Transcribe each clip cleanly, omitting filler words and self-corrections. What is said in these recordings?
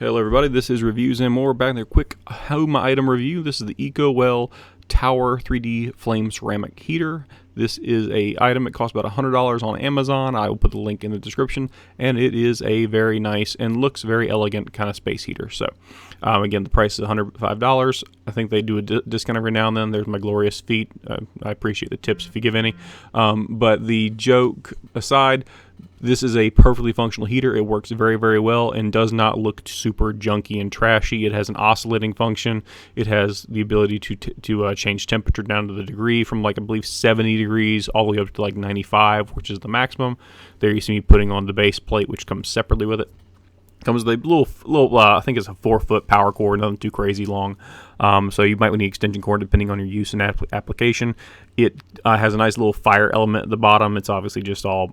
Hello everybody, this is Reviews and More, back in a quick home item review. This is the Ecowell Tower 3D Flame Ceramic Heater. This is a item, it costs about $100 on Amazon. I will put the link in the description, and it is a very nice and looks very elegant kind of space heater. So again, the price is $105. I think they do a discount every now and then. There's my glorious feet. I appreciate the tips if you give any. But the joke aside, this is a perfectly functional heater. It works very, very well and does not look super junky and trashy. It has an oscillating function. It has the ability to change temperature down to the degree from, like, I believe 70 degrees all the way up to like 95, which is the maximum. There you see me putting on the base plate, which comes separately with it. Comes with a little I think it's a 4-foot power cord, nothing too crazy long. So you might need extension cord depending on your use and application. It has a nice little fire element at the bottom. It's obviously just all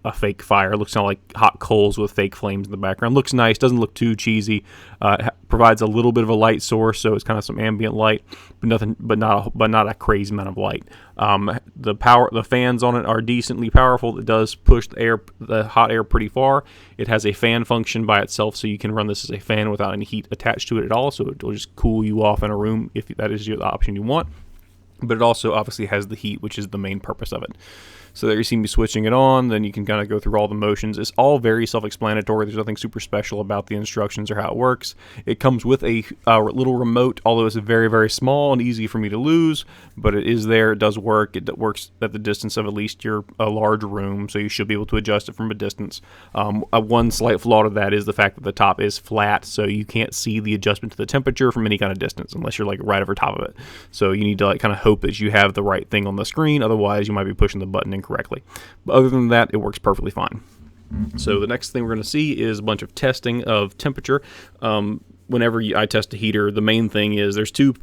a fake fire. It looks kind of like hot coals with fake flames in the background. Looks nice, doesn't look too cheesy. Provides a little bit of a light source, so it's kind of some ambient light, but not a crazy amount of light. The fans on it are decently powerful. It does push the hot air pretty far. It has a fan function by itself, so you can run this as a fan without any heat attached to it at all. So it will just cool you off in a room if that is the option you want. But it also obviously has the heat, which is the main purpose of it. So there you see me switching it on, then you can kind of go through all the motions. It's all very self-explanatory. There's nothing super special about the instructions or how it works. It comes with a little remote, although it's very, very small and easy for me to lose, but it is there. It does work. It works at the distance of at least a large room, so you should be able to adjust it from a distance. One slight flaw to that is the fact that the top is flat, so you can't see the adjustment to the temperature from any kind of distance unless you're like right over top of it. So you need to kind of hope that you have the right thing on the screen, otherwise you might be pushing the button incorrectly. But other than that, it works perfectly fine. So the next thing we're going to see is a bunch of testing of temperature. Whenever I test a heater, the main thing is there's two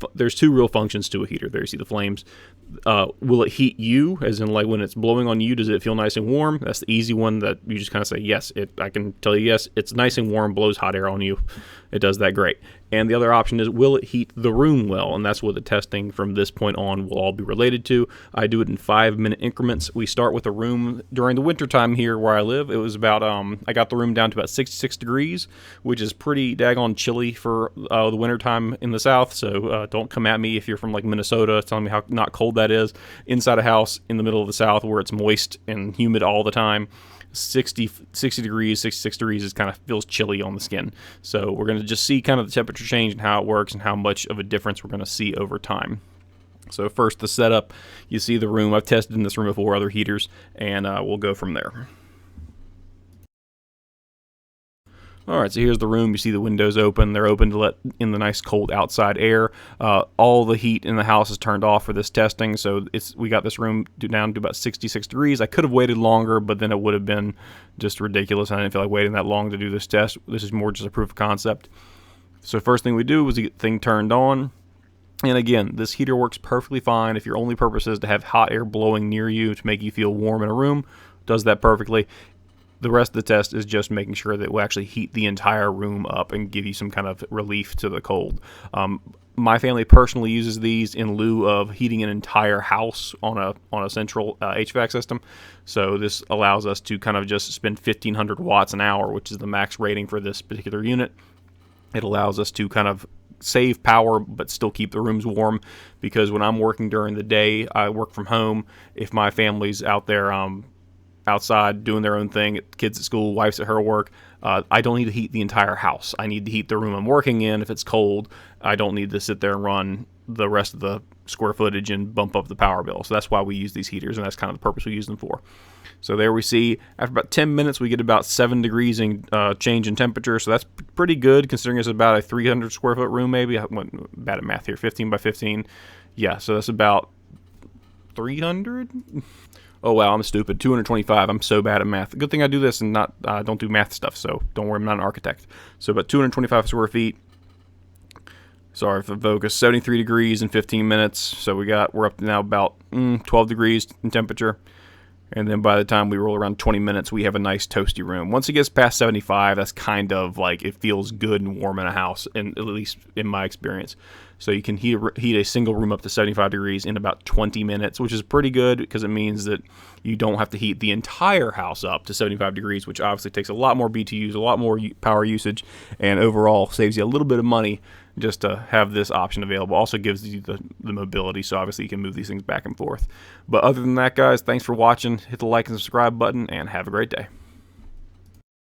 real functions to a heater. There you see the flames. Will it heat you, as in like when it's blowing on you, does it feel nice and warm? That's the easy one that you just kind of say yes. I can tell you yes, it's nice and warm, blows hot air on you. It does that great. And the other option is, will it heat the room well? And that's what the testing from this point on will all be related to. I do it in 5-minute increments. We start with a room during the wintertime here where I live. It was about, I got the room down to about 66 degrees, which is pretty daggone chilly for the wintertime in the South. So don't come at me if you're from like Minnesota telling me how not cold that is. Inside a house in the middle of the South where it's moist and humid all the time, 60 degrees, 66 degrees is kind of feels chilly on the skin. So we're going to just see kind of the temperature change and how it works and how much of a difference we're going to see over time. So first, the setup. You see the room. I've tested in this room before other heaters, and we'll go from there. Alright, so here's the room. You see the windows open. They're open to let in the nice cold outside air. All the heat in the house is turned off for this testing, so we got this room down to about 66 degrees. I could have waited longer, but then it would have been just ridiculous. I didn't feel like waiting that long to do this test. This is more just a proof of concept. So first thing we do was get the thing turned on. And again, this heater works perfectly fine if your only purpose is to have hot air blowing near you to make you feel warm in a room. Does that perfectly. The rest of the test is just making sure that it will actually heat the entire room up and give you some kind of relief to the cold. My family personally uses these in lieu of heating an entire house on a central HVAC system. So this allows us to kind of just spend 1,500 watts an hour, which is the max rating for this particular unit. It allows us to kind of save power but still keep the rooms warm, because when I'm working during the day, I work from home. If my family's out there outside doing their own thing, kids at school, wife's at her work, I don't need to heat the entire house. I need to heat the room I'm working in. If it's cold, I don't need to sit there and run the rest of the square footage and bump up the power bill. So that's why we use these heaters, and that's kind of the purpose we use them for. So there we see, after about 10 minutes, we get about 7 degrees in change in temperature. So that's pretty good, considering it's about a 300 square foot room, maybe. I went bad at math here, 15 by 15. Yeah, so that's about 300? Oh wow, I'm stupid. 225. I'm so bad at math. Good thing I do this and not don't do math stuff, so don't worry, I'm not an architect. So about 225 square feet. Sorry for the focus. 73 degrees in 15 minutes. So we're up to now about 12 degrees in temperature. And then by the time we roll around 20 minutes, we have a nice toasty room. Once it gets past 75, that's kind of like it feels good and warm in a house, and at least in my experience. So you can heat a single room up to 75 degrees in about 20 minutes, which is pretty good because it means that you don't have to heat the entire house up to 75 degrees, which obviously takes a lot more BTUs, a lot more power usage, and overall saves you a little bit of money just to have this option available. Also gives you the mobility, so obviously you can move these things back and forth. But other than that, guys, thanks for watching. Hit the like and subscribe button, and have a great day.